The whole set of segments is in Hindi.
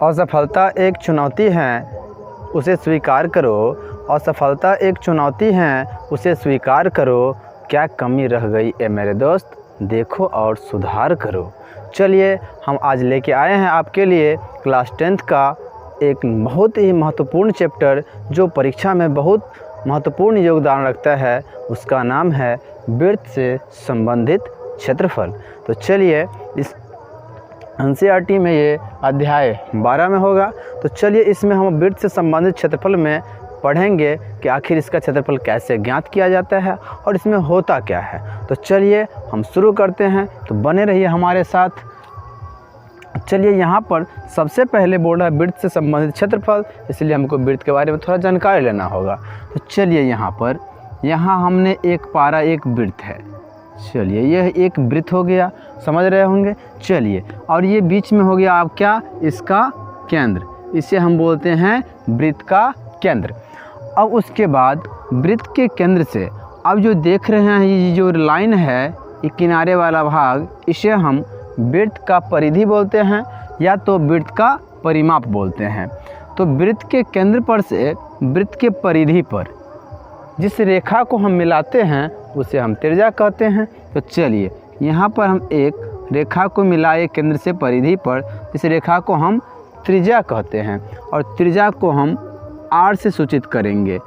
असफलता एक चुनौती है, उसे स्वीकार करो। असफलता एक चुनौती है, उसे स्वीकार करो। क्या कमी रह गई ए मेरे दोस्त, देखो और सुधार करो। चलिए हम आज लेके आए हैं आपके लिए क्लास 10th का एक बहुत ही महत्वपूर्ण चैप्टर जो परीक्षा में बहुत महत्वपूर्ण योगदान रखता है। उसका नाम है वृत्त से संबंधित क्षेत्रफल। तो चलिए इस NCERT में ये अध्याय 12 में होगा। तो चलिए इसमें हम वृत्त से संबंधित क्षेत्रफल में पढ़ेंगे कि आखिर इसका क्षेत्रफल कैसे ज्ञात किया जाता है और इसमें होता क्या है। तो चलिए हम शुरू करते हैं, तो बने रहिए हमारे साथ। चलिए यहाँ पर सबसे पहले बोल रहा है वृत्त से संबंधित क्षेत्रफल, इसलिए हमको वृत्त के बारे में थोड़ा जानकारी लेना होगा। तो चलिए यहाँ हमने एक पारा एक वृत्त है। चलिए यह एक वृत्त हो गया, समझ रहे होंगे। चलिए और ये बीच में हो गया आप क्या, इसका केंद्र, इसे हम बोलते हैं वृत्त का केंद्र। अब उसके बाद वृत्त के केंद्र से अब जो देख रहे हैं ये जो लाइन है, ये किनारे वाला भाग, इसे हम वृत्त का परिधि बोलते हैं या तो वृत्त का परिमाप बोलते हैं। तो वृत्त के केंद्र पर से वृत्त के परिधि पर जिस रेखा को हम मिलाते हैं उसे हम त्रिज्या कहते हैं। तो चलिए यहाँ पर हम एक रेखा को मिलाए केंद्र से परिधि पर, इस रेखा को हम त्रिज्या कहते हैं और त्रिज्या को हम R से सूचित करेंगे,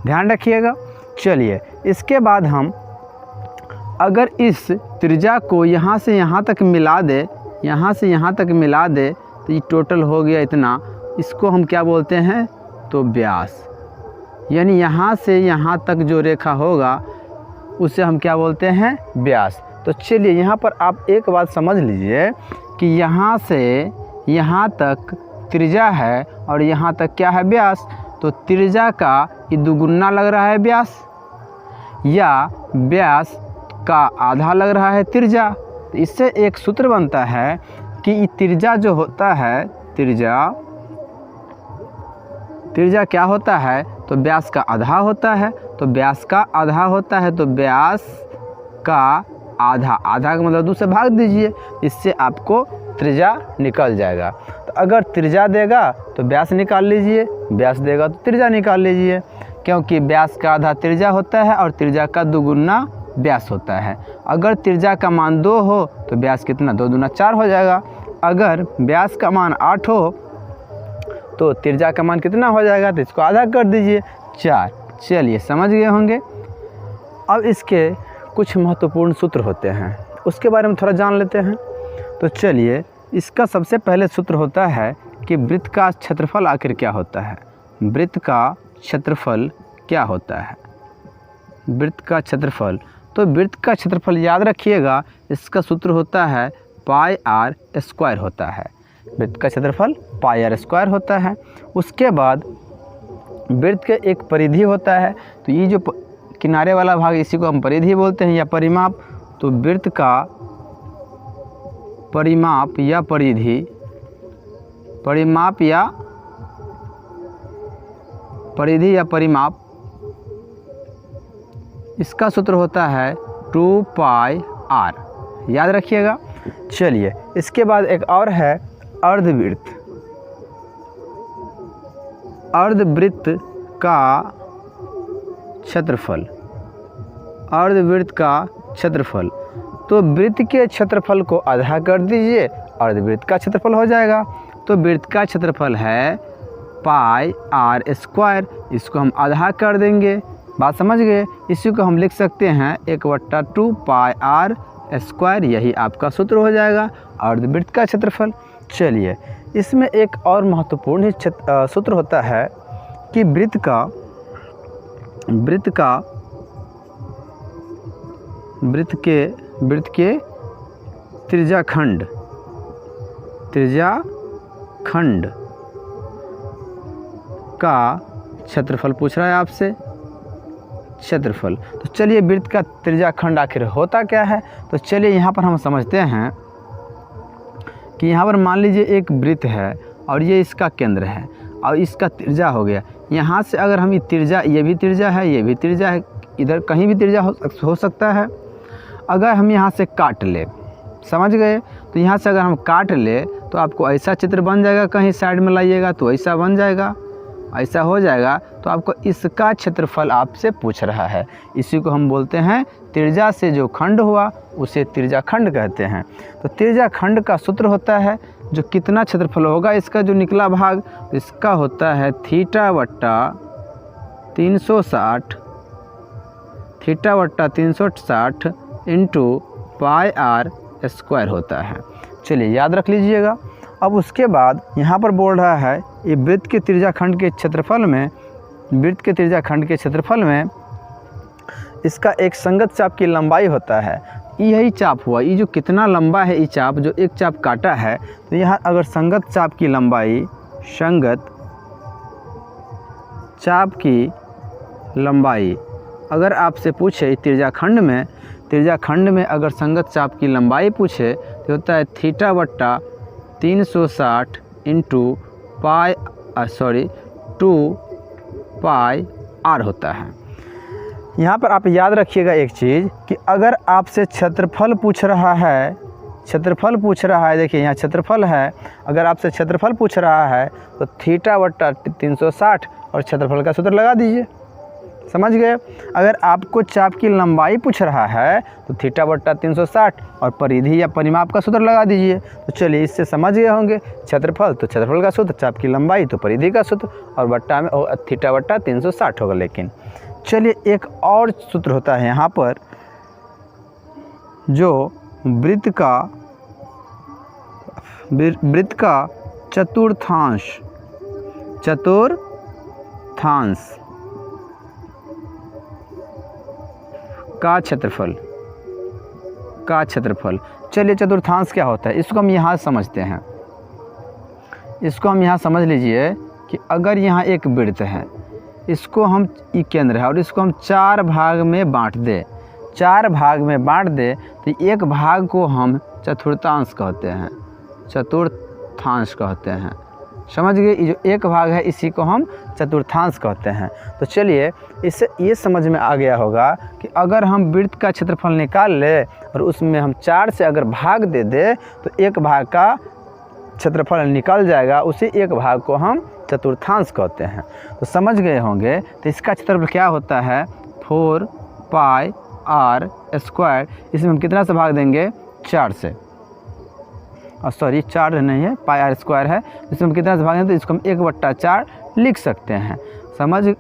ध्यान रखिएगा। चलिए इसके बाद हम अगर इस त्रिज्या को यहाँ से यहाँ तक मिला दे, यहाँ से यहाँ तक मिला दे, तो ये टोटल हो गया इतना। इसको हम क्या बोलते हैं, तो व्यास। यानी यहाँ से यहाँ तक जो रेखा होगा उसे हम क्या बोलते हैं, व्यास। तो चलिए यहाँ पर आप एक बात समझ लीजिए कि यहाँ से यहाँ तक त्रिज्या है और यहाँ तक क्या है, व्यास। तो त्रिज्या का ये दुगुना लग रहा है व्यास, या व्यास का आधा लग रहा है त्रिज्या। तो इससे एक सूत्र बनता है कि ये त्रिज्या जो होता है, त्रिज्या क्या होता है, तो व्यास का आधा होता है। तो व्यास का आधा होता है, तो व्यास का आधा, आधा का मतलब 2 से भाग दीजिए, इससे आपको त्रिज्या निकल जाएगा। तो अगर त्रिज्या देगा तो व्यास निकाल लीजिए, व्यास देगा तो त्रिज्या निकाल लीजिए, क्योंकि व्यास का आधा त्रिज्या होता है और त्रिज्या का दुगुना व्यास होता है। अगर त्रिज्या का मान 2 हो तो व्यास कितना, 2 दूना 4 हो जाएगा। अगर व्यास का मान 8 हो तो त्रिज्या का मान कितना हो जाएगा, तो इसको आधा कर दीजिए, 4। चलिए समझ गए होंगे। अब इसके कुछ महत्वपूर्ण सूत्र होते हैं, उसके बारे में थोड़ा जान लेते हैं। तो चलिए इसका सबसे पहले सूत्र होता है कि वृत्त का क्षेत्रफल आखिर क्या होता है। वृत्त का क्षेत्रफल क्या होता है, वृत्त का क्षेत्रफल। तो वृत्त का क्षेत्रफल याद रखिएगा, इसका सूत्र होता है पाई आर स्क्वायर होता है। वृत्त का क्षेत्रफल पाई आर स्क्वायर होता है। उसके बाद वृत्त के एक परिधि होता है, तो ये जो किनारे वाला भाग इसी को हम परिधि बोलते हैं या परिमाप। तो वृत्त का परिमाप या परिधि, परिमाप या परिधि या परिमाप, इसका सूत्र होता है 2 पाई आर, याद रखिएगा। चलिए इसके बाद एक और है अर्धवृत्त। अर्धवृत्त का क्षेत्रफल, अर्धवृत्त का क्षेत्रफल। तो वृत्त के क्षेत्रफल को आधा कर दीजिए, अर्धवृत्त का क्षेत्रफल हो जाएगा। तो वृत्त का क्षेत्रफल है पाई आर स्क्वायर, इसको हम आधा कर देंगे, बात समझ गए। इसी को हम लिख सकते हैं 1/2 पाई आर स्क्वायर, यही आपका सूत्र हो जाएगा अर्धवृत्त का क्षेत्रफल। चलिए इसमें एक और महत्वपूर्ण सूत्र होता है कि वृत्त के त्रिज्याखंड का क्षेत्रफल पूछ रहा है आपसे, क्षेत्रफल। तो चलिए वृत्त का त्रिज्याखंड आखिर होता क्या है। तो चलिए यहाँ पर हम समझते हैं कि यहाँ पर मान लीजिए एक वृत्त है और ये इसका केंद्र है और इसका त्रिज्या हो गया। यहाँ से अगर हम ये त्रिज्या, ये भी त्रिज्या है, ये भी त्रिज्या है, इधर कहीं भी त्रिज्या हो सकता है। अगर हम यहाँ से काट ले, समझ गए, तो यहाँ से अगर हम काट ले तो आपको ऐसा चित्र बन जाएगा, कहीं साइड में लाइएगा तो ऐसा बन जाएगा, ऐसा हो जाएगा। तो आपको इसका क्षेत्रफल आपसे पूछ रहा है। इसी को हम बोलते हैं त्रिज्या से जो खंड हुआ उसे त्रिज्याखंड कहते हैं। तो त्रिज्याखंड का सूत्र होता है जो कितना क्षेत्रफल होगा इसका जो निकला भाग, इसका होता है थीटा बट्टा 360 इंटू पाई आर स्क्वायर होता है। चलिए याद रख लीजिएगा। अब उसके बाद यहाँ पर बोल रहा है ये वृत्त के त्रिज्याखंड के क्षेत्रफल में इसका एक संगत चाप की लंबाई होता है। यही चाप हुआ, ये जो कितना लंबा है ये चाप, जो एक चाप काटा है, तो यहाँ अगर संगत चाप की लंबाई अगर आपसे पूछे त्रिज्याखंड में अगर संगत चाप की लंबाई पूछे तो होता है थीटा बट्टा 360 इंटू टू पाई आर होता है। यहाँ पर आप याद रखिएगा एक चीज़ कि अगर आपसे क्षेत्रफल पूछ रहा है, देखिए यहाँ क्षेत्रफल है, अगर आपसे क्षेत्रफल पूछ रहा है तो थीटा बट्टा 360 और क्षेत्रफल का सूत्र लगा दीजिए, समझ गए। अगर आपको चाप की लंबाई पूछ रहा है तो थीटा बट्टा 360 और परिधि या परिमाप का सूत्र लगा दीजिए। तो चलिए इससे समझ गए होंगे, क्षेत्रफल तो क्षेत्रफल का सूत्र, चाप की लंबाई तो परिधि का सूत्र, और बट्टा में थीटा बट्टा 360 होगा। लेकिन चलिए एक और सूत्र होता है यहाँ पर जो वृत्त का चतुर्थांश का क्षेत्रफल। चलिए चतुर्थांश क्या होता है इसको हम यहाँ समझते हैं। इसको हम यहाँ समझ लीजिए कि अगर यहाँ एक वृत्त है, इसको हम ये केंद्र है और इसको हम 4 भाग में बांट दे तो एक भाग को हम चतुर्थांश कहते हैं। समझ गए, ये जो एक भाग है इसी को हम चतुर्थांश कहते हैं। तो चलिए इससे ये समझ में आ गया होगा कि अगर हम वृत्त का क्षेत्रफल निकाल ले और उसमें हम 4 से अगर भाग दे दे तो एक भाग का क्षेत्रफल निकल जाएगा, उसी एक भाग को हम चतुर्थांश कहते हैं। तो समझ गए होंगे। तो इसका क्षेत्रफल क्या होता है 4 पाई आर स्क्वायर। इसमें हम कितना से भाग देंगे 4 से, सॉरी 4 नहीं है, पाई आर स्क्वायर है। इसमें हम कितना से भाग देंगे तो इसको हम 1/4 लिख सकते हैं।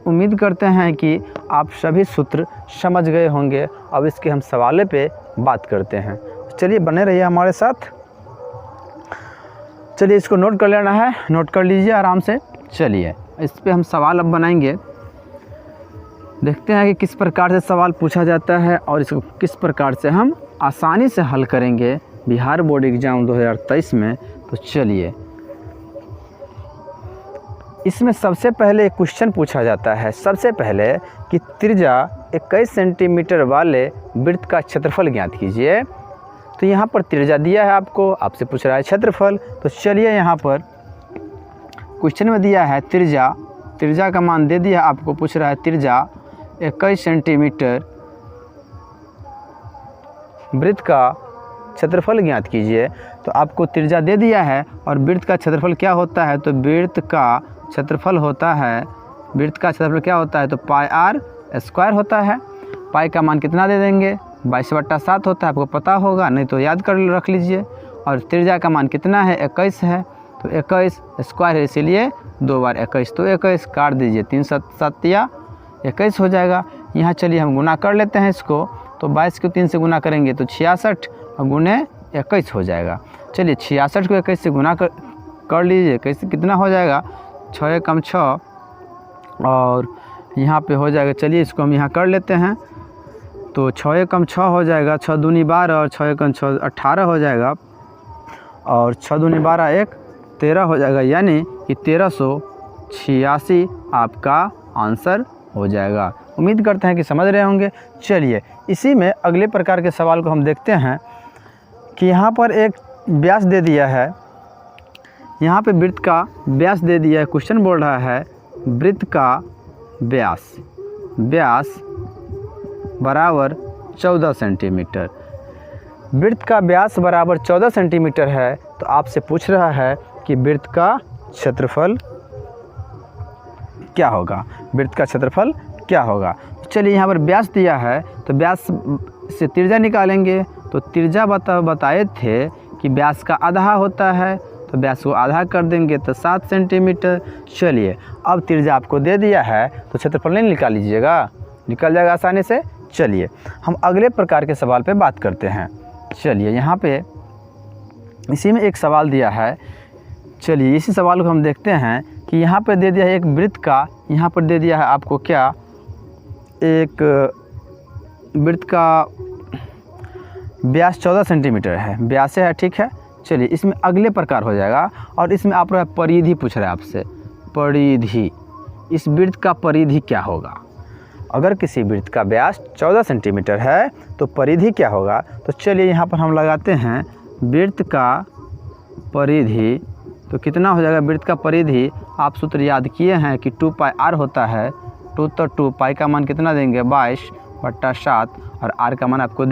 उम्मीद करते हैं कि आप सभी सूत्र समझ गए होंगे। अब इसके हम सवालों पे बात करते हैं। चलिए बने रहिए हमारे साथ। चलिए इसको नोट कर लेना है, नोट कर लीजिए आराम से। चलिए इस पे हम सवाल अब बनाएंगे, देखते हैं कि किस प्रकार से सवाल पूछा जाता है और इसको किस प्रकार से हम आसानी से हल करेंगे बिहार बोर्ड एग्ज़ाम 2023 में। तो चलिए इसमें सबसे पहले एक क्वेश्चन पूछा जाता है, सबसे पहले कि त्रिज्या 21 सेंटीमीटर वाले वृत्त का क्षेत्रफल ज्ञात कीजिए। तो यहाँ पर त्रिज्या दिया है आपको, आपसे पूछ रहा है क्षेत्रफल। तो चलिए यहाँ पर क्वेश्चन में दिया है त्रिज्या का मान दे दिया आपको, पूछ रहा है त्रिज्या 21 सेंटीमीटर वृत्त का क्षेत्रफल ज्ञात कीजिए। तो आपको त्रिज्या दे दिया है और वृत्त का क्षेत्रफल क्या होता है, तो वृत्त का क्षेत्रफल क्या होता है तो पाई आर स्क्वायर होता है। पाई का मान कितना दे देंगे 22/7 होता है, आपको पता होगा, नहीं तो याद कर रख लीजिए। और त्रिज्या का मान कितना है 21 है, तो 21 स्क्वायर है इसीलिए 2 बार 21, तो 21 काट दीजिए, 3 7 या 21 हो जाएगा। यहाँ चलिए हम गुना कर लेते हैं इसको। तो 22 को 3 से गुना करेंगे तो 66 और गुने 21 हो जाएगा। चलिए 66 को 21 से गुना कर लीजिए, कैसे कितना हो जाएगा 6 कम 6 और यहाँ पे हो जाएगा। चलिए इसको हम यहाँ कर लेते हैं। तो 6 कम 6 हो जाएगा, 6 दूनी 12 और 6 कम 6 18 हो जाएगा, और 6 दूनी 12 1 13 हो जाएगा, यानी कि 1386 आपका आंसर हो जाएगा। उम्मीद करते हैं कि समझ रहे होंगे। चलिए इसी में अगले प्रकार के सवाल को हम देखते हैं कि यहाँ पर एक व्यास दे दिया है, यहाँ पे वृत्त का व्यास दे दिया है। क्वेश्चन बोल रहा है वृत्त का व्यास बराबर 14 सेंटीमीटर। वृत्त का व्यास बराबर 14 सेंटीमीटर है, तो आपसे पूछ रहा है कि वृत्त का क्षेत्रफल क्या होगा। वृत्त का क्षेत्रफल क्या होगा। चलिए यहाँ पर व्यास दिया है तो व्यास से त्रिज्या निकालेंगे। तो त्रिज्या बताए थे कि व्यास का आधा होता है, तो व्यास को आधा कर देंगे तो 7 सेंटीमीटर। चलिए अब त्रिज्या आपको दे दिया है तो क्षेत्रफल नहीं निकाल लीजिएगा, निकल जाएगा आसानी से। चलिए हम अगले प्रकार के सवाल पे बात करते हैं। चलिए यहाँ पे इसी में एक सवाल दिया है। चलिए इसी सवाल को हम देखते हैं कि यहाँ पे दे दिया है एक वृत्त का, यहाँ पर दे दिया है आपको क्या, एक वृत्त का व्यास 14 सेंटीमीटर है, व्यास है, ठीक है। चलिए इसमें अगले प्रकार हो जाएगा और इसमें आप परिधि पूछ रहा है आपसे, परिधि, इस वृत्त का परिधि क्या होगा। अगर किसी वृत्त का व्यास 14 सेंटीमीटर है तो परिधि क्या होगा। तो चलिए यहाँ पर हम लगाते हैं वृत्त का परिधि, तो कितना हो जाएगा वृत्त का परिधि। आप सूत्र याद किए हैं कि 2 पाई r होता है, 2 तो 2 पाई का मान कितना देंगे 22/7 और r का मान आपको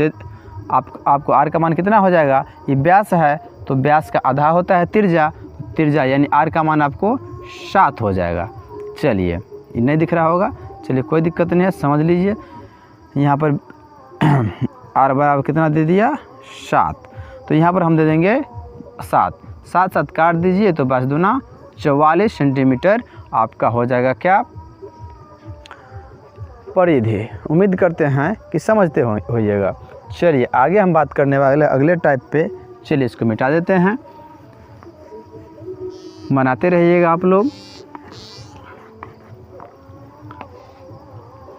r का मान कितना हो जाएगा। ये व्यास है तो व्यास का आधा होता है त्रिज्या यानी r का मान आपको 7 हो जाएगा। चलिए ये नहीं दिख रहा होगा, चलिए कोई दिक्कत नहीं है, समझ लीजिए। यहाँ पर r बराबर कितना दे दिया 7, तो यहाँ पर हम दे देंगे 7 7 काट दीजिए तो 22 दूना 44 सेंटीमीटर आपका हो जाएगा क्या, परिधि। उम्मीद करते हैं कि समझते होइएगा। चलिए आगे हम बात करने वाले अगले टाइप पे। चलिए इसको मिटा देते हैं, बनाते रहिएगा आप लोग।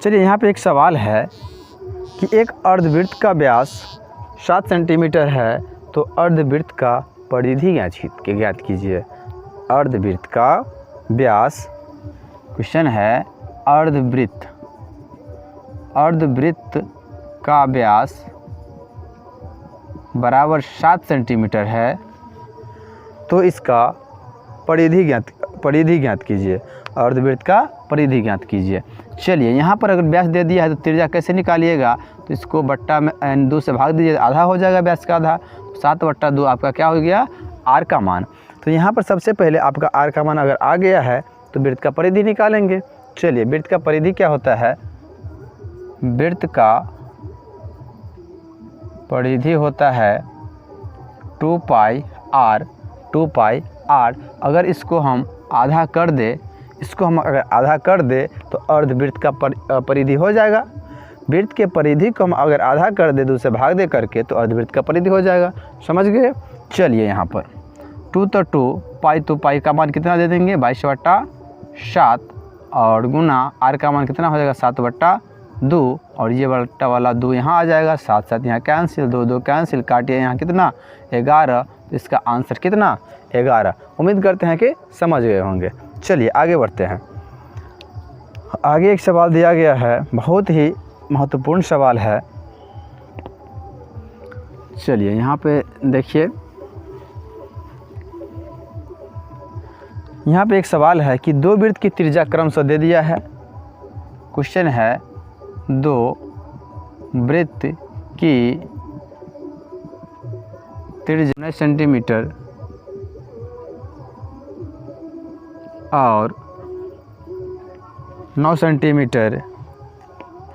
चलिए यहाँ पे एक सवाल है कि एक अर्धवृत्त का व्यास 7 सेंटीमीटर है, तो अर्धवृत्त का परिधि ज्ञात कीजिए। अर्धवृत्त का व्यास, क्वेश्चन है अर्धवृत्त का व्यास बराबर 7 सेंटीमीटर है, तो इसका परिधि ज्ञात कीजिए। अर्धवृत्त का परिधि ज्ञात कीजिए। चलिए यहाँ पर अगर व्यास दे दिया है तो त्रिज्या कैसे निकालिएगा, तो इसको बट्टा में 2 से भाग दीजिए, आधा हो जाएगा व्यास का आधा, 7/2 आपका क्या हो गया r का मान। तो यहाँ पर सबसे पहले आपका r का मान अगर आ गया है तो वृत्त का परिधि निकालेंगे। चलिए वृत्त का परिधि क्या होता है, वृत्त का परिधि होता है 2 पाई r। अगर इसको हम आधा कर दे, तो अर्धवृत्त का परिधि हो जाएगा। वृत्त के परिधि को हम अगर आधा कर दे 2 से भाग दे करके, तो अर्धवृत्त का परिधि हो जाएगा। समझ गए। चलिए यहाँ पर 2 तो 2 पाई, तो पाई का मान कितना दे देंगे 22/7 और गुना r का मान कितना हो जाएगा 7/2 और ये बट्टा वाला 2 यहाँ आ जाएगा, 7 यहाँ कैंसिल, 2 कैंसिल, काटिए यहाँ कितना 11, तो इसका आंसर कितना 11। उम्मीद करते हैं कि समझ गए होंगे। चलिए आगे बढ़ते हैं। आगे एक सवाल दिया गया है, बहुत ही महत्वपूर्ण सवाल है। चलिए यहाँ पे देखिए, यहाँ पे एक सवाल है कि 2 वृत्त की त्रिज्या क्रमशः दे दिया है। क्वेश्चन है 2 वृत्त की त्रिज्या 9 सेंटीमीटर और 9 सेंटीमीटर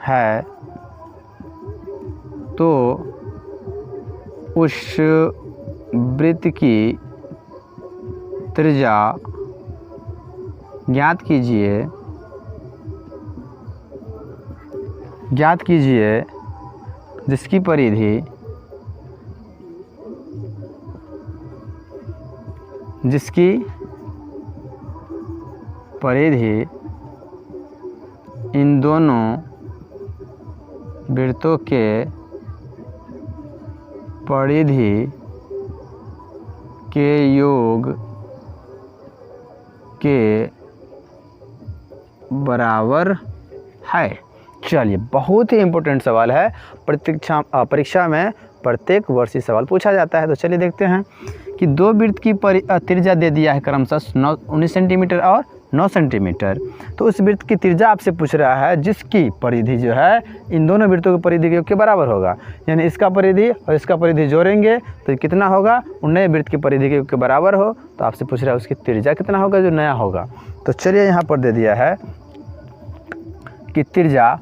है, तो उस वृत्त की त्रिज्या ज्ञात कीजिए जिसकी परिधि इन दोनों वृत्तों के परिधि के योग के बराबर है। चलिए बहुत ही इम्पोर्टेंट सवाल है, परीक्षा में प्रत्येक वर्ष ये सवाल पूछा जाता है। तो चलिए देखते हैं कि 2 वृत्त की त्रिज्या दे दिया है क्रमशः 19 सेंटीमीटर और 9 सेंटीमीटर। तो उस वृत्त की त्रिज्या आपसे पूछ रहा है जिसकी परिधि जो है इन दोनों वृत्तों की परिधि के योग के बराबर होगा। यानी इसका परिधि और इसका परिधि जोड़ेंगे तो कितना होगा, उन नए वृत्त की परिधि के योग के बराबर हो। तो आपसे पूछ रहा है उसकी त्रिज्या कितना होगा जो नया होगा। तो चलिए यहाँ पर दे दिया है कि त्रिज्या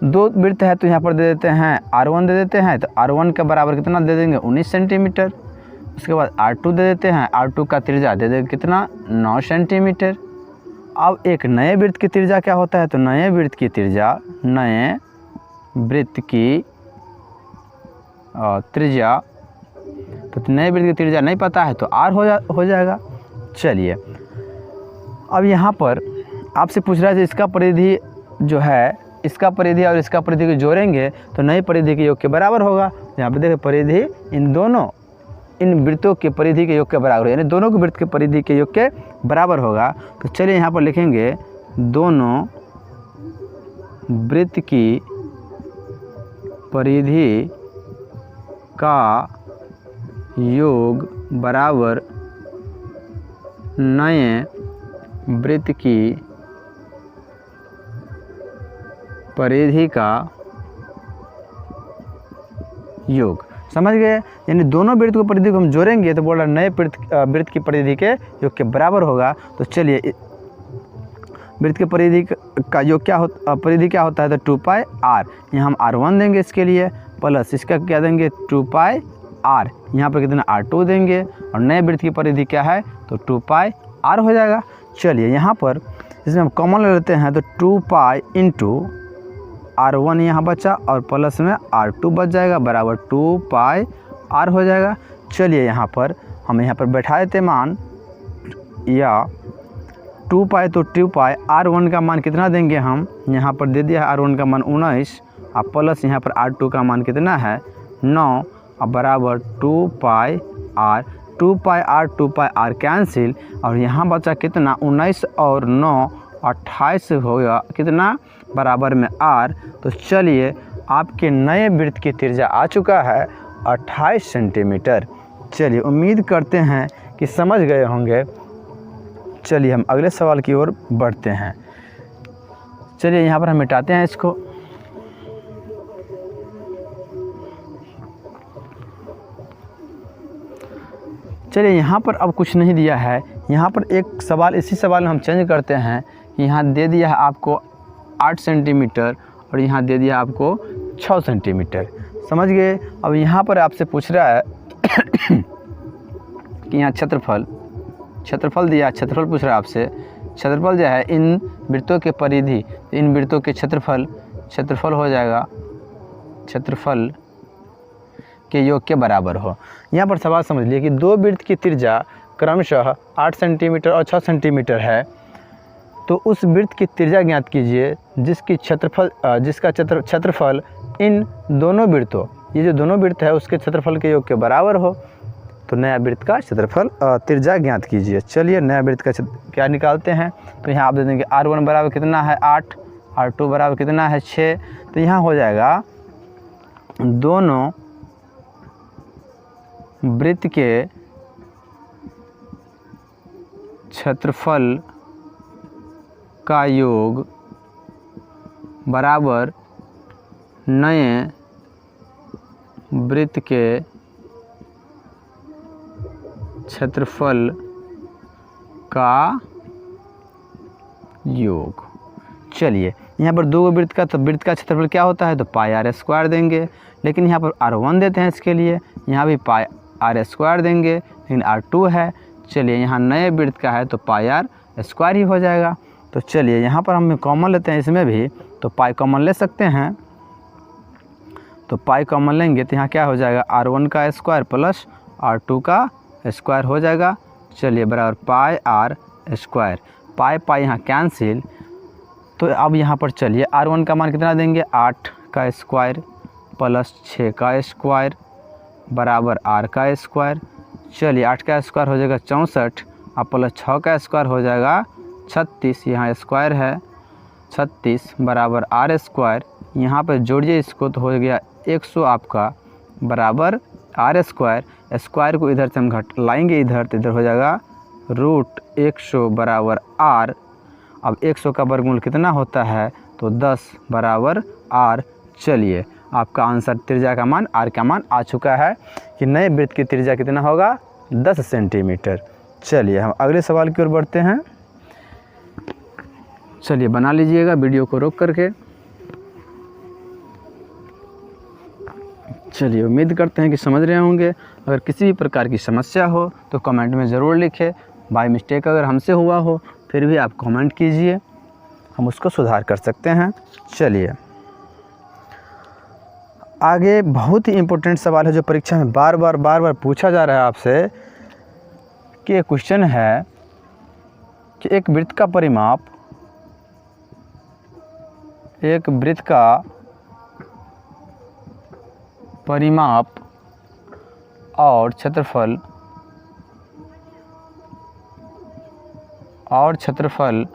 2 वृत्त है तो यहाँ पर दे देते हैं R1 दे देते हैं। तो R1 के बराबर कितना दे देंगे 19 सेंटीमीटर। उसके बाद R2 दे देते हैं, R2 का त्रिज्या दे देंगे कितना 9 सेंटीमीटर। अब एक नए वृत्त की त्रिज्या क्या होता है, तो नए वृत्त की त्रिज्या तो नए वृत्त की त्रिज्या नहीं पता है तो R हो जाएगा। चलिए अब यहाँ पर आपसे पूछ रहा है इसका परिधि जो है, इसका परिधि और इसका परिधि को जोड़ेंगे तो नई परिधि के योग के बराबर होगा। यहाँ पे देखिए परिधि इन वृत्तों के परिधि के योग के बराबर, यानी दोनों के वृत्त के परिधि के योग के बराबर होगा। तो चलिए यहाँ पर लिखेंगे दोनों वृत्त की परिधि का योग बराबर नए वृत्त की परिधि का योग। समझ गए, यानी दोनों वृत्त की परिधि को हम जोड़ेंगे तो बोल रहा नए वृत्त की परिधि के योग के बराबर होगा। तो चलिए वृत्त की परिधि का योग परिधि क्या होता है, तो 2πr। यहाँ हम R1 देंगे इसके लिए, प्लस इसका क्या देंगे 2πr। यहाँ पर कितना R2 देंगे और नए वृत्त की परिधि क्या है तो 2πr हो जाएगा। चलिए यहाँ पर इसमें हम कॉमन ले लेते हैं तो 2π इंटू R1 यहाँ बचा और प्लस में R2 बच जाएगा बराबर 2πr हो जाएगा। चलिए यहाँ पर हम यहाँ पर बैठा देते मान, या 2π तो 2π R1 का मान कितना देंगे हम, यहाँ पर दे दिया है R1 का मान 19 और प्लस यहाँ पर R2 का मान कितना है 9 और बराबर 2πr। 2πr कैंसिल और यहाँ बचा कितना 19 और 9 28 हो गया कितना बराबर में R। तो चलिए आपके नए वृत्त की त्रिज्या आ चुका है 28 सेंटीमीटर। चलिए उम्मीद करते हैं कि समझ गए होंगे। चलिए हम अगले सवाल की ओर बढ़ते हैं। चलिए यहाँ पर हम मिटाते हैं इसको। चलिए यहाँ पर अब कुछ नहीं दिया है, यहाँ पर एक सवाल, इसी सवाल में हम चेंज करते हैं। यहाँ दे दिया है आपको 8 सेंटीमीटर और यहाँ दे दिया आपको 6 सेंटीमीटर। समझ गए। अब यहाँ पर आपसे पूछ रहा है कि यहाँ क्षेत्रफल दिया, क्षेत्रफल पूछ रहा है आपसे। क्षेत्रफल जो है इन वृत्तों के परिधि, इन वृत्तों के क्षेत्रफल हो जाएगा, क्षेत्रफल के योग के बराबर हो। यहाँ पर सवाल समझ लिए कि दो वृत्त की त्रिज्या क्रमशः 8 सेंटीमीटर और 6 सेंटीमीटर है, तो उस वृत्त की त्रिज्या ज्ञात कीजिए जिसका क्षेत्रफल इन दोनों वृत्तों, ये जो दोनों वृत्त है उसके क्षेत्रफल के योग के बराबर हो। तो नया वृत्त का क्षेत्रफल त्रिज्या ज्ञात कीजिए। चलिए नया वृत्त का क्या निकालते हैं। तो यहाँ आप दे देंगे R1 बराबर कितना है 8, R2 बराबर कितना है 6। तो यहाँ हो जाएगा दोनों वृत्त के क्षेत्रफल का योग बराबर नए वृत्त के क्षेत्रफल का योग। चलिए यहाँ पर दो वृत्त का, तो वृत्त का क्षेत्रफल क्या होता है तो πr² देंगे, लेकिन यहाँ पर R1 देते हैं इसके लिए, यहाँ भी πr² देंगे, लेकिन R2 है। चलिए यहाँ नए वृत्त का है तो πr² ही हो जाएगा। तो चलिए यहाँ पर हम कॉमन लेते हैं, इसमें भी तो पाई कॉमन ले सकते हैं। तो पाई कॉमन लेंगे तो यहाँ क्या हो जाएगा R1 का स्क्वायर प्लस R2 का स्क्वायर हो जाएगा। चलिए बराबर πr², पाई यहाँ कैंसिल। तो अब यहाँ पर चलिए R1 का मान कितना देंगे 8 का स्क्वायर प्लस 6 का स्क्वायर बराबर R का स्क्वायर। चलिए 8 का स्क्वायर हो जाएगा 64 और प्लस 6 का स्क्वायर हो जाएगा 36, यहाँ स्क्वायर है 36 बराबर R²। यहाँ पर जोड़िए इसको तो हो गया 100 आपका बराबर R²। स्क्वायर को इधर से हम घट लाएंगे इधर, तो इधर हो जाएगा रूट 100 बराबर r। अब 100 का वर्गमूल कितना होता है, तो 10 बराबर r। चलिए आपका आंसर त्रिज्या का मान r का मान आ चुका है कि नए वृत्त की त्रिज्या कितना होगा, 10 सेंटीमीटर। चलिए हम अगले सवाल की ओर बढ़ते हैं। चलिए बना लीजिएगा वीडियो को रोक करके। चलिए उम्मीद करते हैं कि समझ रहे होंगे। अगर किसी भी प्रकार की समस्या हो तो कमेंट में ज़रूर लिखें। बाय मिस्टेक अगर हमसे हुआ हो फिर भी आप कमेंट कीजिए, हम उसको सुधार कर सकते हैं। चलिए आगे बहुत ही इम्पोर्टेंट सवाल है जो परीक्षा में बार बार पूछा जा रहा है आपसे, कि एक क्वेश्चन है कि एक वृत्त का परिमाप और क्षेत्रफल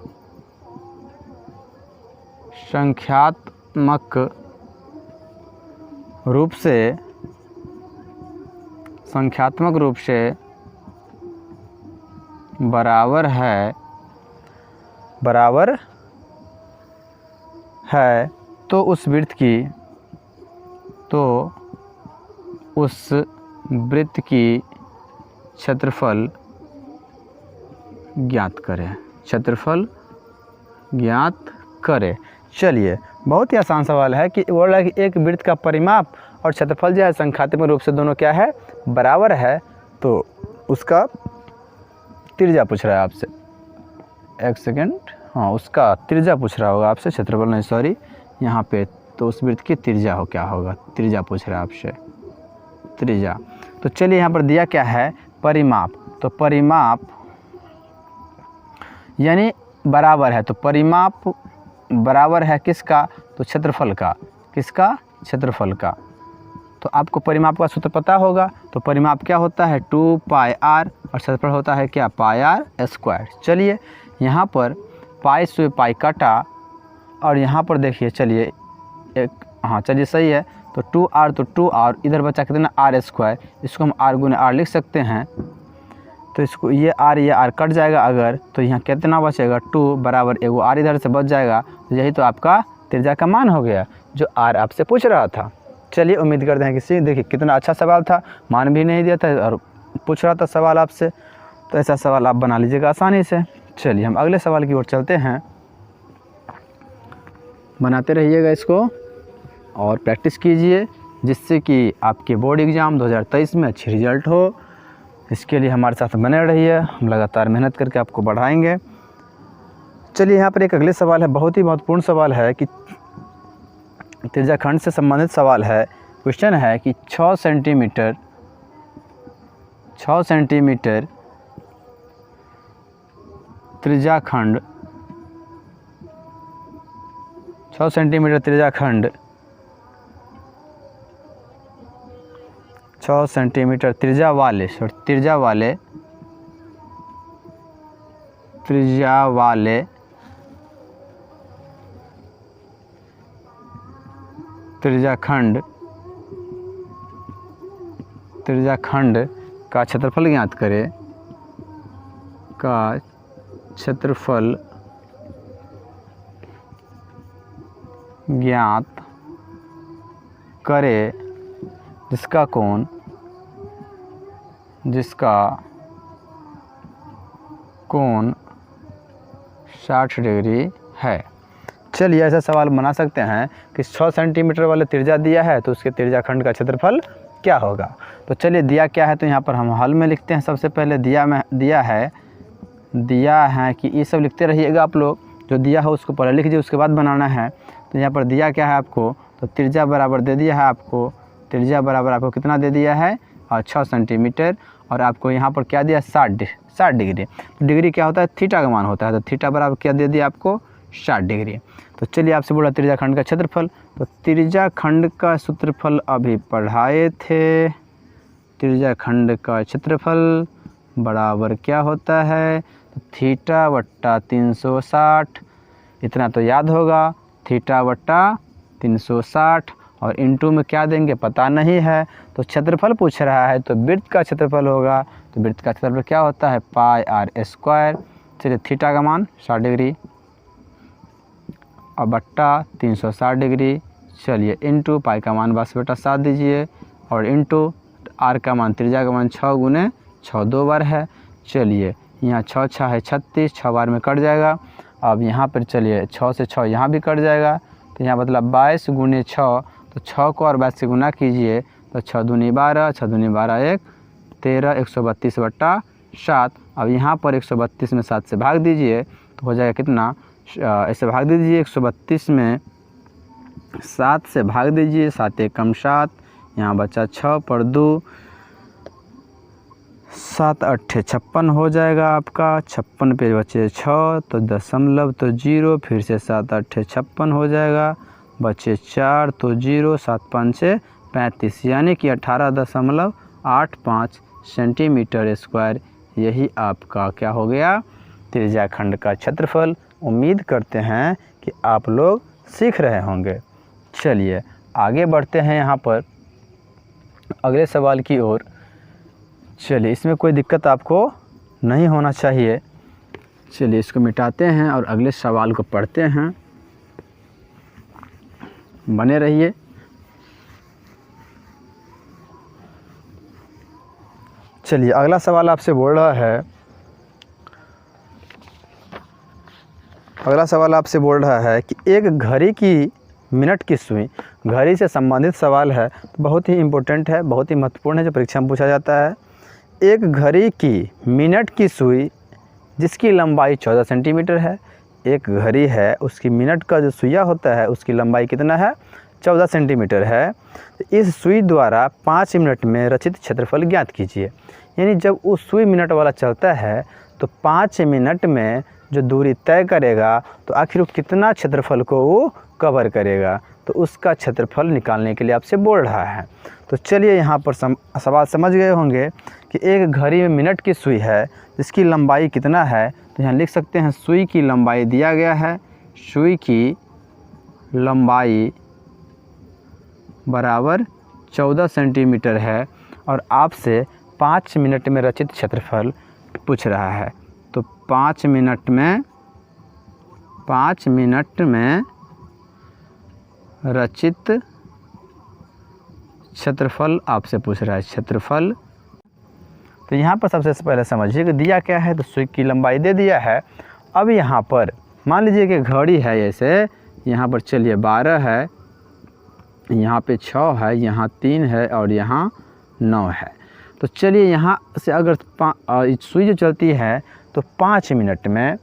संख्यात्मक रूप से बराबर है तो उस वृत्त की क्षेत्रफल ज्ञात करें। चलिए बहुत ही आसान सवाल है कि बोल रहा है कि एक वृत्त का परिमाप और क्षेत्रफल जो है संख्यात्मक रूप से दोनों क्या है, बराबर है, तो उसका त्रिज्या पूछ रहा है आपसे। एक सेकेंड, हाँ उसका त्रिज्या पूछ रहा होगा आपसे, क्षेत्रफल नहीं सॉरी, यहाँ पे तो उस वृत्त की त्रिज्या क्या होगा, त्रिज्या पूछ रहा है आपसे, त्रिज्या। तो चलिए यहाँ पर दिया क्या है, परिमाप। तो परिमाप यानी बराबर है, तो परिमाप बराबर है किसका, तो क्षेत्रफल का। किसका, क्षेत्रफल का। तो आपको परिमाप का सूत्र पता होगा। तो परिमाप क्या होता है, 2πr, और क्षेत्रफल होता है क्या, πr²। चलिए यहाँ पर पाई से पाई काटा और यहाँ पर देखिए, चलिए एक, हाँ चलिए सही है, तो 2r तो 2r, इधर बचा कितना r², इसको हम r गुने r लिख सकते हैं। तो इसको ये r कट जाएगा अगर, तो यहाँ कितना बचेगा, 2 बराबर एगो r इधर से बच जाएगा। तो यही तो आपका त्रिज्या का मान हो गया जो r आपसे पूछ रहा था। चलिए उम्मीद करते हैं कि देखिए कितना अच्छा सवाल था, मान भी नहीं दिया था और पूछ रहा था सवाल आपसे, तो ऐसा सवाल आप बना लीजिएगा आसानी से। चलिए हम अगले सवाल की ओर चलते हैं। बनाते रहिएगा इसको और प्रैक्टिस कीजिए, जिससे कि आपके बोर्ड एग्ज़ाम 2023 में अच्छी रिजल्ट हो। इसके लिए हमारे साथ बने रहिए, हम लगातार मेहनत करके आपको बढ़ाएंगे। चलिए यहाँ पर एक अगले सवाल है, बहुत ही महत्वपूर्ण सवाल है कि त्रिज्याखंड से संबंधित सवाल है। क्वेश्चन है कि 6 सेंटीमीटर त्रिज्याखंड 6 सेंटीमीटर त्रिज्याखंड 6 सेंटीमीटर त्रिज्या वाले त्रिज्याखंड का क्षेत्रफल ज्ञात करें। जिसका कोण 60 डिग्री है। चलिए ऐसा सवाल बना सकते हैं कि 6 सेंटीमीटर वाले त्रिज्या दिया है तो उसके त्रिज्याखंड का क्षेत्रफल क्या होगा। तो चलिए दिया क्या है, तो यहाँ पर हम हल में लिखते हैं। सबसे पहले दिया है कि ये सब लिखते रहिएगा आप लोग, जो दिया है उसको पहले लिख दीजिए, उसके बाद बनाना है। तो यहाँ पर दिया क्या है आपको, तो त्रिज्या बराबर दे दिया है आपको, त्रिज्या बराबर आपको कितना दे दिया है, और 6 सेंटीमीटर, और आपको यहाँ पर क्या दिया, 60 डिग्री। तो डिग्री क्या होता है, थीटा का मान होता है, तो थीटा बराबर क्या दे दिया आपको, 60 डिग्री। तो चलिए आपसे बोला त्रिज्याखंड का क्षेत्रफल, तो त्रिज्याखंड का सूत्रफल अभी पढ़ाए थे। त्रिज्याखंड का क्षेत्रफल बराबर क्या होता है, तो थीटा बट्टा 360, इतना तो याद होगा, थीटा बट्टा 360, और इंटू में क्या देंगे पता नहीं है। तो क्षेत्रफल पूछ रहा है तो वृत्त का क्षेत्रफल होगा तो वृत्त का क्षेत्रफल क्या होता है पाई आर स्क्वायर। चलिए थीटा का मान 60 डिग्री और बट्टा 360 डिग्री। चलिए इंटू पाई का मान 10/7 दीजिए और इंटू आर का मान त्रिज्या का मान 6 गुने 6 2 बार है। चलिए यहाँ 6 6 है 36, 6 बार में कट जाएगा। अब यहाँ पर चलिए 6 से 6 यहाँ भी कट जाएगा, तो यहाँ मतलब 22 गुने 6, तो 6 को और 22 से गुना कीजिए तो 6 दूनी 12, 6 दूनी 12 1 13, 132/7। अब यहाँ पर 132 में 7 से भाग दीजिए तो हो जाएगा कितना, ऐसे भाग दीजिए 132 में 7 से भाग दीजिए, 7 1 कम 7, यहाँ बचा 6 पर 2, 7 8 56 हो जाएगा आपका। 56 पे बचे 6 तो दशमलव तो 0, फिर से 7 8 56 हो जाएगा, बचे 4 तो 0, 7 5 35, यानी कि 18.85 सेंटीमीटर स्क्वायर। यही आपका क्या हो गया, त्रिज्या खंड का क्षेत्रफल। उम्मीद करते हैं कि आप लोग सीख रहे होंगे। चलिए आगे बढ़ते हैं यहाँ पर अगले सवाल की ओर। चलिए इसमें कोई दिक्कत आपको नहीं होना चाहिए। चलिए इसको मिटाते हैं और अगले सवाल को पढ़ते हैं, बने रहिए। चलिए अगला सवाल आपसे बोल रहा है, अगला सवाल आपसे बोल रहा है कि एक घड़ी की मिनट की सुई, घड़ी से संबंधित सवाल है, तो बहुत ही इम्पोर्टेंट है, बहुत ही महत्वपूर्ण है, जो परीक्षा में पूछा जाता है। एक घड़ी की मिनट की सुई जिसकी लंबाई 14 सेंटीमीटर है, एक घड़ी है उसकी मिनट का जो सुइया होता है उसकी लंबाई कितना है 14 सेंटीमीटर है। तो इस सुई द्वारा 5 मिनट में रचित क्षेत्रफल ज्ञात कीजिए। यानी जब वो सुई मिनट वाला चलता है तो 5 मिनट में जो दूरी तय करेगा तो आखिर वो कितना क्षेत्रफल को वो कवर करेगा, तो उसका क्षेत्रफल निकालने के लिए आपसे बोल रहा है। तो चलिए यहाँ पर सवाल समझ गए होंगे कि एक घड़ी में मिनट की सुई है जिसकी लंबाई कितना है, तो यहाँ लिख सकते हैं सुई की लंबाई दिया गया है, सुई की लंबाई बराबर 14 सेंटीमीटर है और आपसे 5 मिनट में रचित क्षेत्रफल पूछ रहा है। तो 5 मिनट में रचित क्षेत्रफल आपसे पूछ रहा है, क्षेत्रफल। तो यहाँ पर सबसे पहले समझिए कि दिया क्या है, तो सुई की लंबाई दे दिया है। अब यहाँ पर मान लीजिए कि घड़ी है, ऐसे यहाँ पर चलिए 12 है, यहाँ पे 6 है, यहाँ 3 है और यहाँ 9 है। तो चलिए यहाँ से अगर सुई जो चलती है तो 5 मिनट में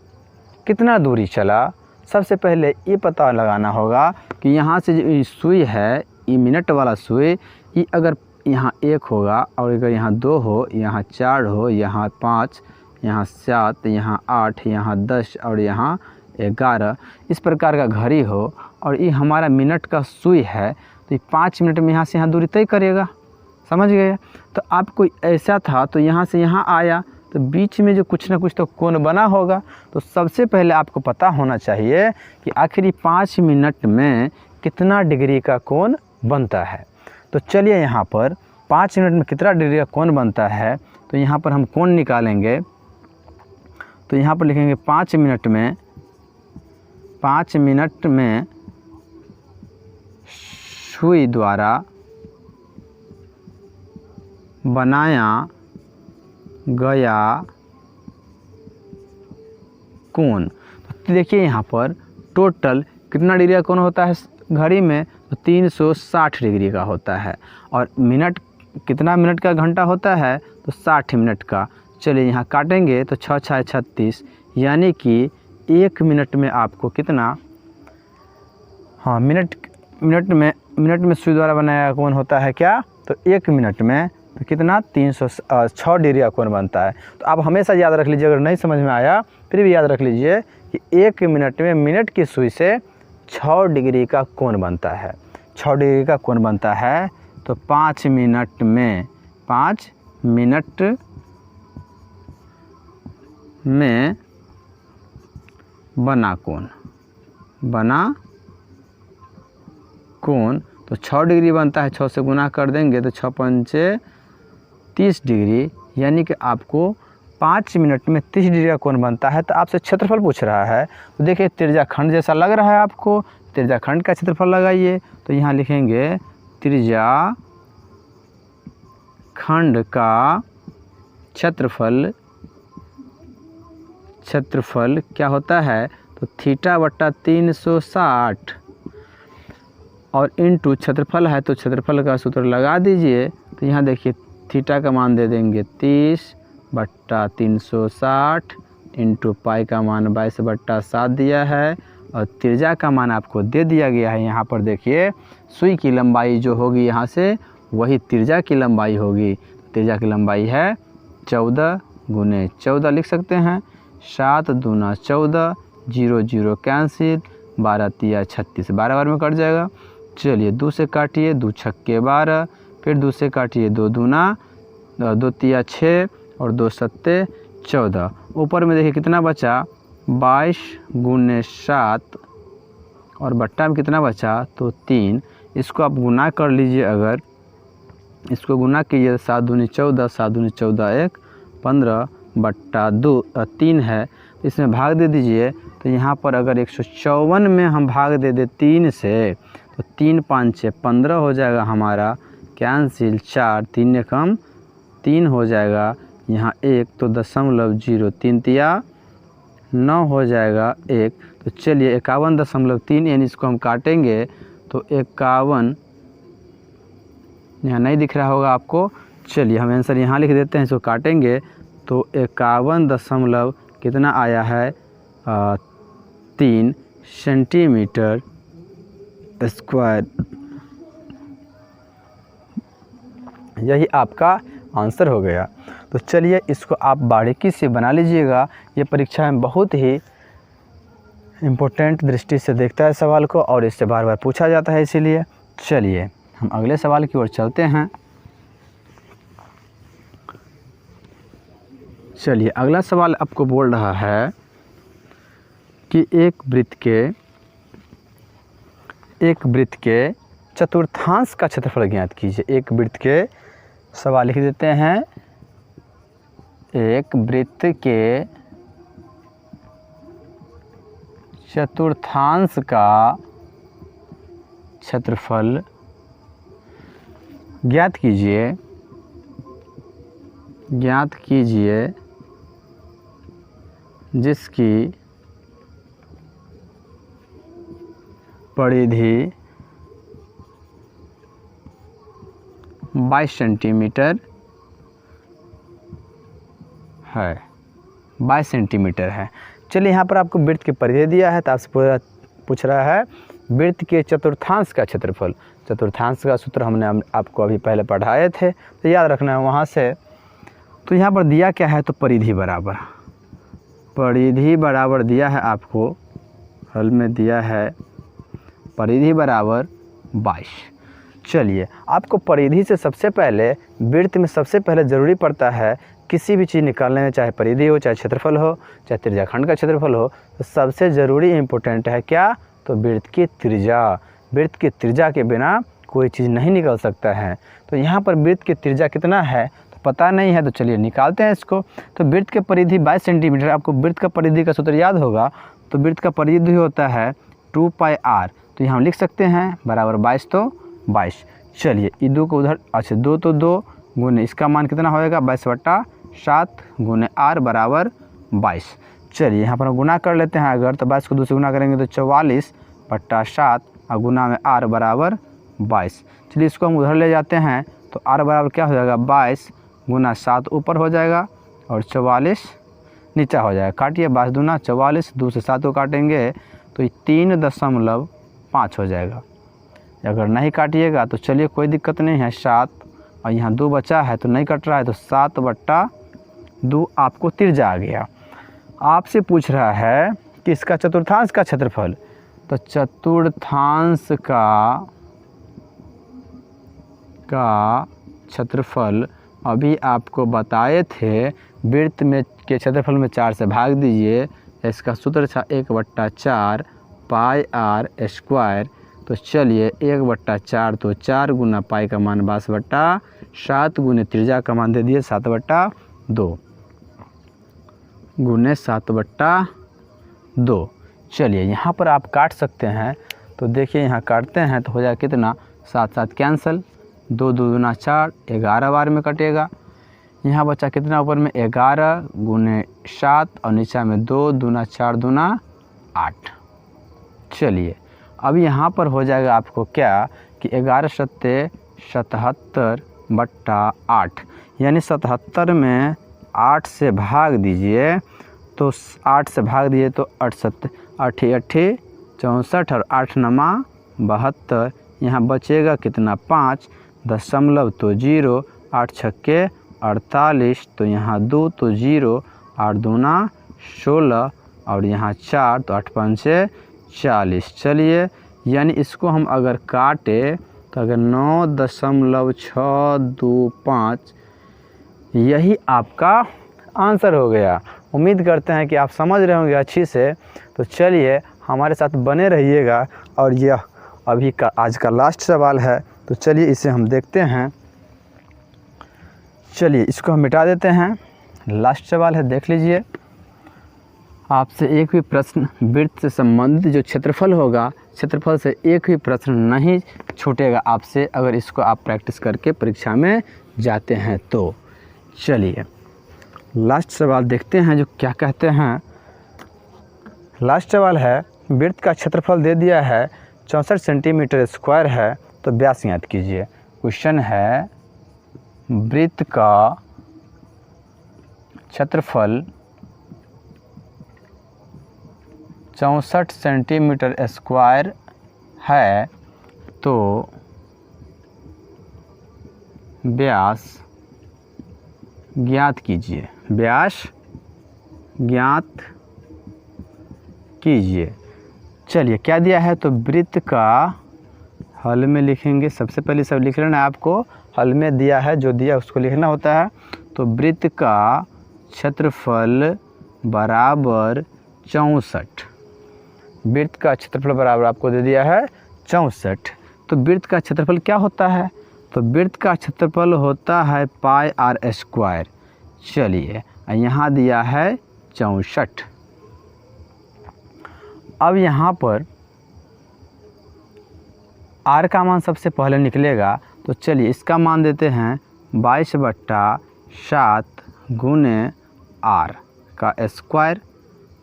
कितना दूरी चला, सबसे पहले ये पता लगाना होगा कि यहाँ से जो सुई है, ये मिनट वाला सुई, ये अगर यहाँ 1 होगा और अगर यहाँ 2 हो, यहाँ 4 हो, यहाँ 5, यहाँ 7, यहाँ 8, यहाँ 10 और यहाँ 11, इस प्रकार का घड़ी हो और ये हमारा मिनट का सुई है, तो ये 5 मिनट में यहाँ से यहाँ दूरी तय करेगा। समझ गए। तो आपको ऐसा था तो यहाँ से यहाँ आया तो बीच में जो कुछ ना कुछ तो कोण बना होगा। तो सबसे पहले आपको पता होना चाहिए कि आखिरी 5 मिनट में कितना डिग्री का कोण बनता है। तो चलिए यहाँ पर 5 मिनट में कितना डिग्री का कोण बनता है, तो यहाँ पर हम कोण निकालेंगे। तो यहाँ पर लिखेंगे 5 मिनट में सुई द्वारा बनाया गया कोण। तो देखिए यहाँ पर टोटल कितना डिग्री का कोण होता है घड़ी में, तो 360 डिग्री का होता है। और मिनट कितना मिनट का घंटा होता है, तो 60 मिनट का। चलिए यहाँ काटेंगे तो 6 6 36, यानी कि 1 मिनट में आपको कितना, हाँ मिनट में सुई द्वारा बनाया कोण होता है क्या, तो 1 मिनट में तो कितना 306 डिग्री का कोण बनता है। तो आप हमेशा याद रख लीजिए, अगर नहीं समझ में आया फिर भी याद रख लीजिए कि 1 मिनट में मिनट की सुई से 6 डिग्री का कोण बनता है, 6 डिग्री का कोण बनता है। तो 5 मिनट में बना कोण तो 6 डिग्री बनता है, 6 से गुना कर देंगे तो 6 5 30 डिग्री, यानी कि आपको 5 मिनट में 30 डिग्री का कोण बनता है। तो आपसे क्षेत्रफल पूछ रहा है, तो देखिए त्रिज्याखंड जैसा लग रहा है आपको, त्रिज्याखंड का क्षेत्रफल लगाइए। तो यहाँ लिखेंगे त्रिज्याखंड का क्षेत्रफल क्या होता है, तो θ/360 और इंटू क्षेत्रफल है तो क्षेत्रफल का सूत्र लगा दीजिए। तो यहाँ देखिए थीटा का मान दे देंगे 30/360 इंटू पाई का मान 22/7 दिया है और त्रिज्या का मान आपको दे दिया गया है। यहाँ पर देखिए सुई की लंबाई जो होगी यहाँ से वही त्रिज्या की लंबाई होगी। त्रिज्या की लंबाई है 14 × 14 लिख सकते हैं। 7 दूना 14, 0 0 कैंसिल, 12 तिया 36, 12 बार में कट जाएगा। चलिए 2 से काटिए, 2 छक्के 12, फिर 2 से काटिए, 2 दूना 2 तिया 6 और 2 सत्ते 14। ऊपर में देखिए कितना बचा 22 × 7 और बट्टा में कितना बचा तो 3। इसको आप गुना कर लीजिए, अगर इसको गुना कीजिए 7 दूनी 14, 7 दूनी 14 1 15/3 है। तो इसमें भाग दे दीजिए। तो यहाँ पर अगर 154 में हम भाग दे दें 3 से तो 3 5 6 15 हो जाएगा हमारा, कैंसिल 4 3 ने कम 3 हो जाएगा। यहाँ 1 तो 0.03 तिया 9 हो जाएगा 1। तो चलिए 51.3 यानी इसको हम काटेंगे तो 51 यहाँ नहीं दिख रहा होगा आपको। चलिए हम आंसर यहाँ लिख देते हैं, इसको काटेंगे तो 51 कितना आया है 3 सेंटीमीटर स्क्वायर। यही आपका आंसर हो गया। तो चलिए इसको आप बारीकी से बना लीजिएगा। ये परीक्षा में बहुत ही इम्पोर्टेंट दृष्टि से देखता है सवाल को और इससे बार बार पूछा जाता है, इसीलिए चलिए हम अगले सवाल की ओर चलते हैं। चलिए अगला सवाल आपको बोल रहा है कि एक वृत्त के चतुर्थांश का क्षेत्रफल ज्ञात कीजिए। एक वृत्त के सवाल लिख देते हैं, एक वृत्त के चतुर्थांश का क्षेत्रफल ज्ञात कीजिए जिसकी परिधि 22 सेंटीमीटर है, 22 सेंटीमीटर है। चलिए यहाँ पर आपको वृत्त की परिधि दिया है तो आपसे पूछ रहा है वृत्त के चतुर्थांश का क्षेत्रफल। चतुर्थांश का सूत्र हमने आपको अभी पहले पढ़ाए थे, तो याद रखना है वहाँ से। तो यहाँ पर दिया क्या है तो परिधि बराबर दिया है आपको, हल में दिया है परिधि बराबर 22। चलिए आपको परिधि से सबसे पहले वृत्त में सबसे पहले ज़रूरी पड़ता है किसी भी चीज़ निकालने में, चाहे परिधि हो, चाहे क्षेत्रफल हो, चाहे त्रिज्याखंड का क्षेत्रफल हो, तो सबसे ज़रूरी इम्पोर्टेंट है क्या तो वृत्त की त्रिज्या। वृत्त की त्रिज्या के बिना कोई चीज़ नहीं निकल सकता है। तो यहाँ पर वृत्त की त्रिज्या कितना है तो पता नहीं है, तो चलिए निकालते हैं इसको। तो वृत्त की परिधि 22 सेंटीमीटर। आपको वृत्त का परिधि का सूत्र याद होगा, तो वृत्त का परिधि होता है 2πr। तो यहाँ लिख सकते हैं बराबर 22 तो 22। चलिए ई 2 को उधर, अच्छा 2 तो 2 गुने इसका मान कितना होएगा 22/7 गुने r बराबर 22। चलिए यहाँ पर गुना कर लेते हैं, अगर तो 22 को 2 से गुना करेंगे तो 44/7 और गुना में r बराबर 22। चलिए इसको हम उधर ले जाते हैं तो r बराबर क्या हो जाएगा 22 गुना 7 ऊपर हो जाएगा और 44 नीचा हो जाएगा। काटिए 22 दूना 44, 2 से 7 को काटेंगे तो 3.5 हो जाएगा। अगर नहीं काटिएगा तो चलिए कोई दिक्कत नहीं है, 7 और यहाँ 2 बचा है तो नहीं कट रहा है, तो 7/2 आपको त्रिज्या आ गया। आपसे पूछ रहा है कि इसका चतुर्थांश का क्षेत्रफल। तो चतुर्थांश का क्षेत्रफल अभी आपको बताए थे, वृत्त में के क्षेत्रफल में 4 से भाग दीजिए। इसका सूत्र था 1/4 πr²। तो चलिए 1/4 तो 4 गुना पाई का मान 22/7 गुने त्रिज्या का मान दे दिए 7/2। 2 गुने 7/2। चलिए यहाँ पर आप काट सकते हैं, तो देखिए यहाँ काटते हैं तो हो जाएगा कितना, 7 7 कैंसल, 2 2 दूना 4, 11 बार में कटेगा। यहाँ बचा कितना ऊपर में, 11 गुने 7 और नीचे में 2 दूना 4 दूना 8। चलिए अब यहाँ पर हो जाएगा आपको क्या कि 11 सत्ते 77/8, यानी 77 में 8 से भाग दीजिए, तो 8 से भाग दिए तो 8 7 8 8 64 और 8 9 72। यहाँ बचेगा कितना, 5 दशमलव तो 0, 8 छक्के 48, तो यहाँ 2 तो 0, 8 दूना 16 और यहाँ 4 तो 8 पंचे 40। चलिए यानी इसको हम अगर काटे तो अगर 9.625 यही आपका आंसर हो गया। उम्मीद करते हैं कि आप समझ रहे होंगे अच्छी से। तो चलिए हमारे साथ बने रहिएगा, और यह अभी का आज का लास्ट सवाल है, तो चलिए इसे हम देखते हैं। चलिए इसको हम मिटा देते हैं। लास्ट सवाल है, देख लीजिए। आपसे एक भी प्रश्न वृत्त से संबंधित जो क्षेत्रफल होगा, क्षेत्रफल से एक भी प्रश्न नहीं छूटेगा आपसे, अगर इसको आप प्रैक्टिस करके परीक्षा में जाते हैं तो। चलिए लास्ट सवाल देखते हैं जो क्या कहते हैं। लास्ट सवाल है, वृत्त का क्षेत्रफल दे दिया है 64 सेंटीमीटर स्क्वायर है, तो व्यास ज्ञात कीजिए। क्वेश्चन है, वृत्त का क्षेत्रफल 64 सेंटीमीटर स्क्वायर है, तो व्यास ज्ञात कीजिए। व्यास ज्ञात कीजिए। चलिए क्या दिया है, तो वृत्त का हल में लिखेंगे। सबसे पहले सब लिख लेना है आपको, हल में दिया है, जो दिया उसको लिखना होता है। तो वृत्त का क्षेत्रफल बराबर 64, वृत्त का क्षेत्रफल बराबर आपको दे दिया है 64। तो वृत्त का क्षेत्रफल क्या होता है, तो वृत्त का क्षेत्रफल होता है पाई आर स्क्वायर। चलिए यहाँ दिया है 64। अब यहाँ पर आर का मान सबसे पहले निकलेगा, तो चलिए इसका मान देते हैं 22/7 गुने आर का स्क्वायर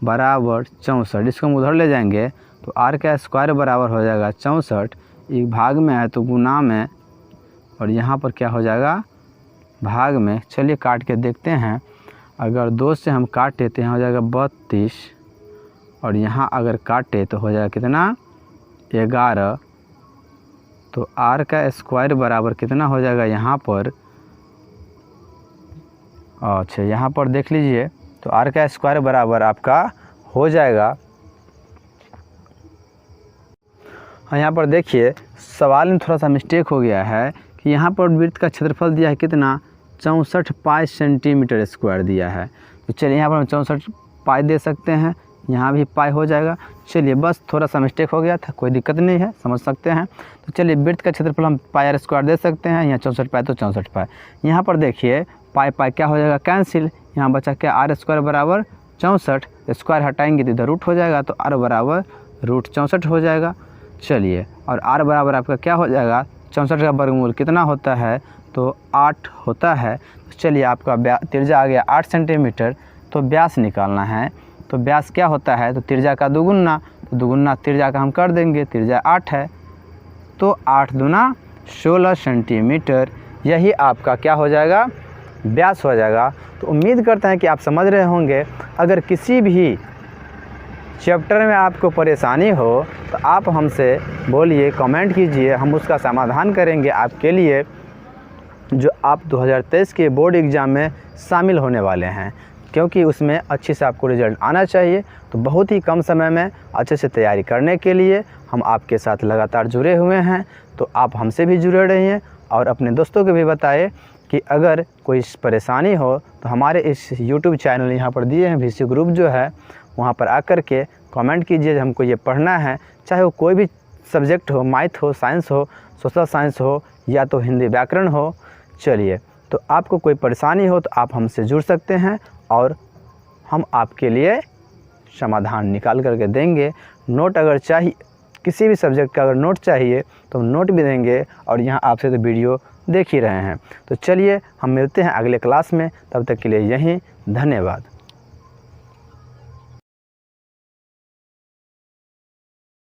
बराबर 64। इसको हम उधर ले जाएंगे तो आर का स्क्वायर बराबर हो जाएगा 64, एक भाग में है तो गुना में, और यहाँ पर क्या हो जाएगा, भाग में। चलिए काट के देखते हैं। अगर 2 से हम काटे तो यहाँ हो जाएगा 32, और यहाँ अगर काटे तो हो जाएगा कितना, 11। तो आर का स्क्वायर बराबर कितना हो जाएगा यहाँ पर, अच्छा यहाँ पर देख लीजिए, तो आर का स्क्वायर बराबर आपका हो जाएगा, हाँ यहाँ पर देखिए सवाल में थोड़ा सा मिस्टेक हो गया है कि यहाँ पर वृत्त का क्षेत्रफल दिया है कितना, 64 पाई सेंटीमीटर स्क्वायर दिया है। तो चलिए यहाँ पर हम 64 पाई दे सकते हैं, यहाँ भी पाई हो जाएगा। चलिए बस थोड़ा सा मिस्टेक हो गया था, कोई दिक्कत नहीं है, समझ सकते हैं। तो चलिए वृत्त का क्षेत्रफल हम पाई आर स्क्वायर दे सकते हैं, यहाँ 64 पाई तो 64 पाई। यहाँ पर देखिए पाई पाई क्या हो जाएगा, कैंसिल। यहाँ बचा क्या, आर स्क्वायर बराबर 64, स्क्वायर हटाएंगे तो इधर रूट हो जाएगा, तो आर बराबर रूट 64 हो जाएगा। चलिए और आर बराबर आपका क्या हो जाएगा, 64 का वर्गमूल कितना होता है, तो 8 होता है। तो चलिए आपका त्रिज्या आ गया 8 सेंटीमीटर। तो व्यास निकालना है, तो व्यास क्या होता है, तो त्रिज्या का दुगुना, तो दुगुना त्रिज्या का हम कर देंगे, त्रिज्या 8 है, तो 8 दूना 16 सेंटीमीटर, यही आपका क्या हो जाएगा, व्यास हो जाएगा। तो उम्मीद करते हैं कि आप समझ रहे होंगे। अगर किसी भी चैप्टर में आपको परेशानी हो तो आप हमसे बोलिए, कमेंट कीजिए, हम उसका समाधान करेंगे आपके लिए, जो आप 2023 के बोर्ड एग्ज़ाम में शामिल होने वाले हैं, क्योंकि उसमें अच्छे से आपको रिजल्ट आना चाहिए। तो बहुत ही कम समय में अच्छे से तैयारी करने के लिए हम आपके साथ लगातार जुड़े हुए हैं। तो आप हमसे भी जुड़े रहिए और अपने दोस्तों को भी बताएं कि अगर कोई परेशानी हो तो हमारे इस YouTube चैनल यहाँ पर दिए हैं, VC ग्रुप जो है, वहाँ पर आकर के कमेंट कीजिए, हमको ये पढ़ना है, चाहे वो कोई भी सब्जेक्ट हो, मैथ हो, साइंस हो, सोशल साइंस हो, या तो हिंदी व्याकरण हो। चलिए तो तो आपको कोई परेशानी हो तो आप हमसे जुड़ सकते हैं और हम आपके लिए समाधान निकाल करके देंगे। नोट अगर चाहिए, किसी भी सब्जेक्ट का अगर नोट चाहिए तो हम नोट भी देंगे, और यहाँ आपसे तो वीडियो देख ही रहे हैं। तो चलिए हम मिलते हैं अगले क्लास में, तब तक के लिए यहीं धन्यवाद।